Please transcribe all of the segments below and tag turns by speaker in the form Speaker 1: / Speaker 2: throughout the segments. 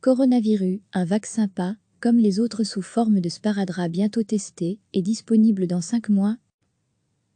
Speaker 1: Coronavirus, un vaccin pas, comme les autres sous forme de sparadrap bientôt testé et disponible dans 5 mois.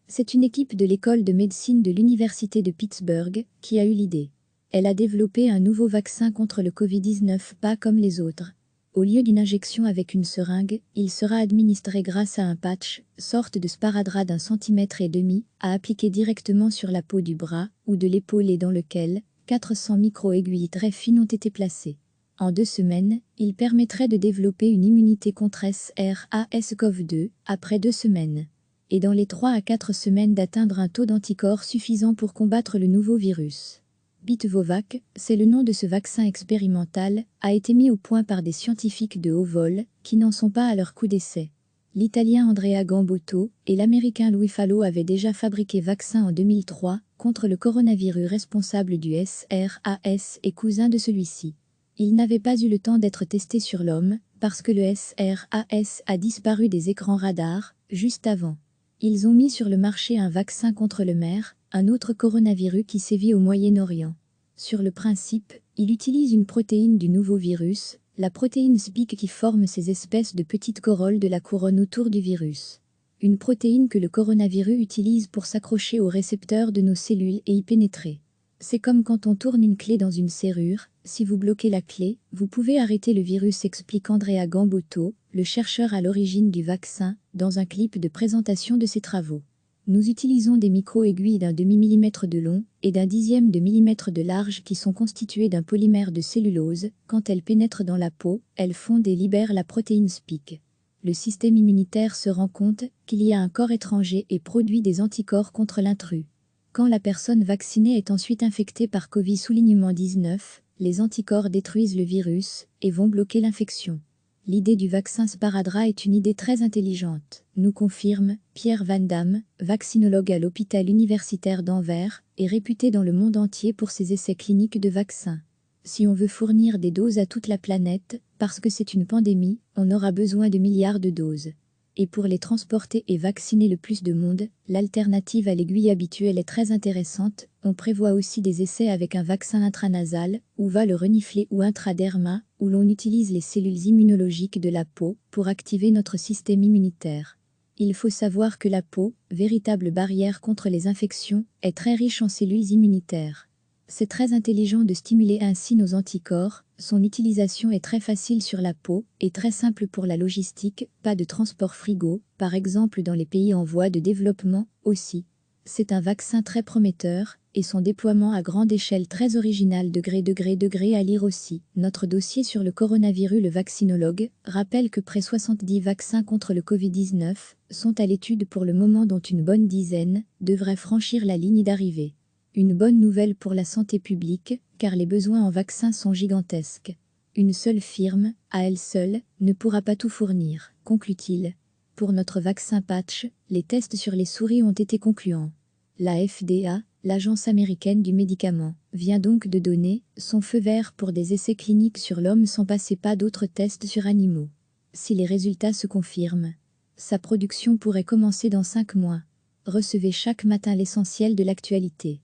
Speaker 1: C'est une équipe de l'école de médecine de l'université de Pittsburgh qui a eu l'idée. Elle a développé un nouveau vaccin contre le Covid-19 pas comme les autres. Au lieu d'une injection avec une seringue, il sera administré grâce à un patch, sorte de sparadrap d'1,5 cm, à appliquer directement sur la peau du bras ou de l'épaule et dans lequel 400 micro-aiguilles très fines ont été placées. En 2 semaines, il permettrait de développer une immunité contre SARS-CoV-2 après 2 semaines. Et dans les 3 à 4 semaines d'atteindre un taux d'anticorps suffisant pour combattre le nouveau virus. Bitovovac, c'est le nom de ce vaccin expérimental, a été mis au point par des scientifiques de haut vol, qui n'en sont pas à leur coup d'essai. L'Italien Andrea Gambotto et l'Américain Louis Fallow avaient déjà fabriqué vaccin en 2003 contre le coronavirus responsable du SRAS et cousin de celui-ci. Il n'avait pas eu le temps d'être testé sur l'homme, parce que le SRAS a disparu des écrans radars, juste avant. Ils ont mis sur le marché un vaccin contre le MERS, un autre coronavirus qui sévit au Moyen-Orient. Sur le principe, il utilise une protéine du nouveau virus, la protéine spike qui forme ces espèces de petites corolles de la couronne autour du virus. Une protéine que le coronavirus utilise pour s'accrocher aux récepteurs de nos cellules et y pénétrer. C'est comme quand on tourne une clé dans une serrure, si vous bloquez la clé, vous pouvez arrêter le virus, explique Andrea Gambotto, le chercheur à l'origine du vaccin, dans un clip de présentation de ses travaux. Nous utilisons des micro-aiguilles d'1 demi-millimètre de long et d'1 dixième de millimètre de large qui sont constituées d'un polymère de cellulose. Quand elles pénètrent dans la peau, elles fondent et libèrent la protéine spike. Le système immunitaire se rend compte qu'il y a un corps étranger et produit des anticorps contre l'intrus. Quand la personne vaccinée est ensuite infectée par Covid-19, les anticorps détruisent le virus et vont bloquer l'infection. L'idée du vaccin sparadrap est une idée très intelligente, nous confirme Pierre Van Damme, vaccinologue à l'hôpital universitaire d'Anvers et réputé dans le monde entier pour ses essais cliniques de vaccins. Si on veut fournir des doses à toute la planète, parce que c'est une pandémie, on aura besoin de milliards de doses. Et pour les transporter et vacciner le plus de monde, l'alternative à l'aiguille habituelle est très intéressante. On prévoit aussi des essais avec un vaccin intranasal, ou va le renifler ou intraderma, où l'on utilise les cellules immunologiques de la peau pour activer notre système immunitaire. Il faut savoir que la peau, véritable barrière contre les infections, est très riche en cellules immunitaires. C'est très intelligent de stimuler ainsi nos anticorps, son utilisation est très facile sur la peau et très simple pour la logistique, pas de transport frigo, par exemple dans les pays en voie de développement aussi. C'est un vaccin très prometteur et son déploiement à grande échelle très original degré à lire aussi. Notre dossier sur le coronavirus, le vaccinologue, rappelle que près 70 vaccins contre le Covid-19 sont à l'étude pour le moment, dont une bonne dizaine devraient franchir la ligne d'arrivée. Une bonne nouvelle pour la santé publique, car les besoins en vaccins sont gigantesques. Une seule firme, à elle seule, ne pourra pas tout fournir, conclut-il. Pour notre vaccin patch, les tests sur les souris ont été concluants. La FDA, l'Agence américaine du médicament, vient donc de donner son feu vert pour des essais cliniques sur l'homme sans passer pas d'autres tests sur animaux. Si les résultats se confirment, sa production pourrait commencer dans 5 mois. Recevez chaque matin l'essentiel de l'actualité.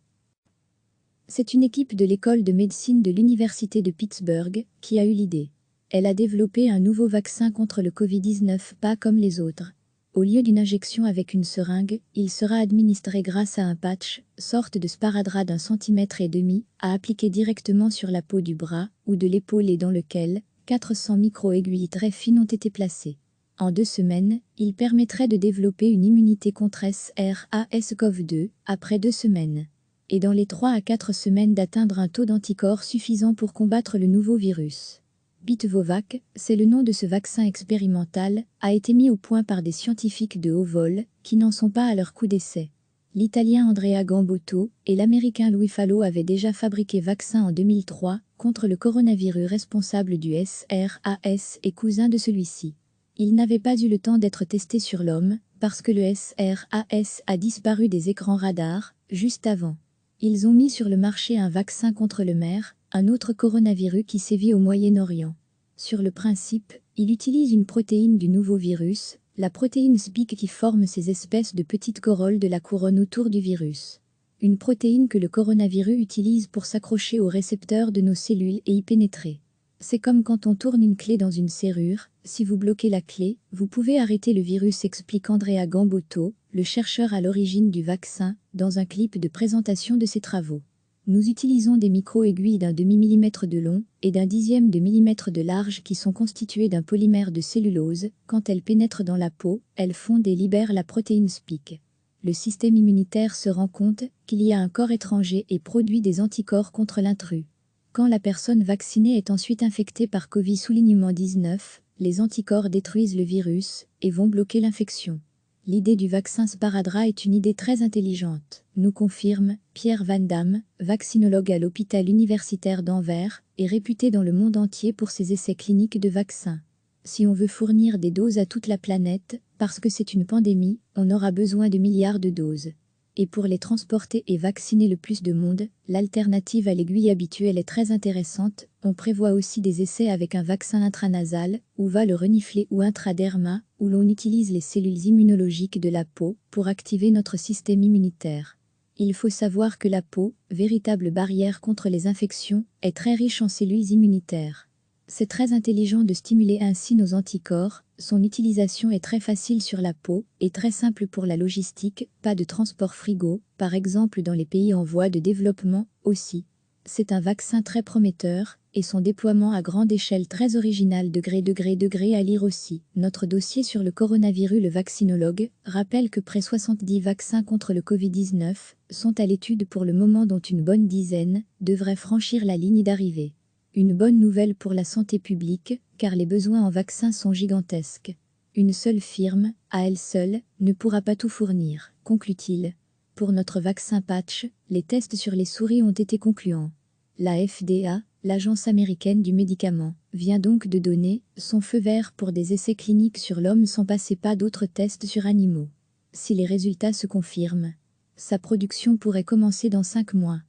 Speaker 1: C'est une équipe de l'école de médecine de l'université de Pittsburgh qui a eu l'idée. Elle a développé un nouveau vaccin contre le Covid-19 pas comme les autres. Au lieu d'une injection avec une seringue, il sera administré grâce à un patch, sorte de sparadrap d'1,5 cm, à appliquer directement sur la peau du bras ou de l'épaule et dans lequel 400 micro-aiguilles très fines ont été placées. En 2 semaines, il permettrait de développer une immunité contre SARS-CoV-2 après 2 semaines. Et dans les 3 à 4 semaines d'atteindre un taux d'anticorps suffisant pour combattre le nouveau virus. Bitovovac, c'est le nom de ce vaccin expérimental, a été mis au point par des scientifiques de haut vol, qui n'en sont pas à leur coup d'essai. L'Italien Andrea Gambotto et l'Américain Louis Fallow avaient déjà fabriqué vaccin en 2003 contre le coronavirus responsable du SRAS et cousin de celui-ci. Il n'avait pas eu le temps d'être testé sur l'homme, parce que le SRAS a disparu des écrans radars, juste avant. Ils ont mis sur le marché un vaccin contre le MERS, un autre coronavirus qui sévit au Moyen-Orient. Sur le principe, il utilise une protéine du nouveau virus, la protéine spike qui forme ces espèces de petites corolles de la couronne autour du virus. Une protéine que le coronavirus utilise pour s'accrocher aux récepteurs de nos cellules et y pénétrer. C'est comme quand on tourne une clé dans une serrure, si vous bloquez la clé, vous pouvez arrêter le virus, explique Andrea Gambotto, le chercheur à l'origine du vaccin, dans un clip de présentation de ses travaux. Nous utilisons des micro-aiguilles d'un demi-millimètre de long et d'un dixième de millimètre de large qui sont constituées d'un polymère de cellulose. Quand elles pénètrent dans la peau, elles fondent et libèrent la protéine Spike. Le système immunitaire se rend compte qu'il y a un corps étranger et produit des anticorps contre l'intrus. Quand la personne vaccinée est ensuite infectée par Covid-19, les anticorps détruisent le virus et vont bloquer l'infection. L'idée du vaccin Sparadrap est une idée très intelligente, nous confirme Pierre Van Damme, vaccinologue à l'hôpital universitaire d'Anvers et réputé dans le monde entier pour ses essais cliniques de vaccins. Si on veut fournir des doses à toute la planète, parce que c'est une pandémie, on aura besoin de milliards de doses. Et pour les transporter et vacciner le plus de monde, l'alternative à l'aiguille habituelle est très intéressante. On prévoit aussi des essais avec un vaccin intranasal, ou va le renifler ou intraderma, où l'on utilise les cellules immunologiques de la peau pour activer notre système immunitaire. Il faut savoir que la peau, véritable barrière contre les infections, est très riche en cellules immunitaires. C'est très intelligent de stimuler ainsi nos anticorps, son utilisation est très facile sur la peau et très simple pour la logistique, pas de transport frigo, par exemple dans les pays en voie de développement aussi. C'est un vaccin très prometteur et son déploiement à grande échelle très original degré à lire aussi. Notre dossier sur le coronavirus, le vaccinologue, rappelle que près 70 vaccins contre le Covid-19 sont à l'étude pour le moment dont une bonne dizaine devraient franchir la ligne d'arrivée. Une bonne nouvelle pour la santé publique, car les besoins en vaccins sont gigantesques. Une seule firme, à elle seule, ne pourra pas tout fournir, conclut-il. Pour notre vaccin patch, les tests sur les souris ont été concluants. La FDA, l'agence américaine du médicament, vient donc de donner son feu vert pour des essais cliniques sur l'homme sans passer pas d'autres tests sur animaux. Si les résultats se confirment, sa production pourrait commencer dans 5 mois.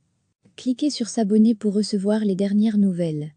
Speaker 1: Cliquez sur s'abonner pour recevoir les dernières nouvelles.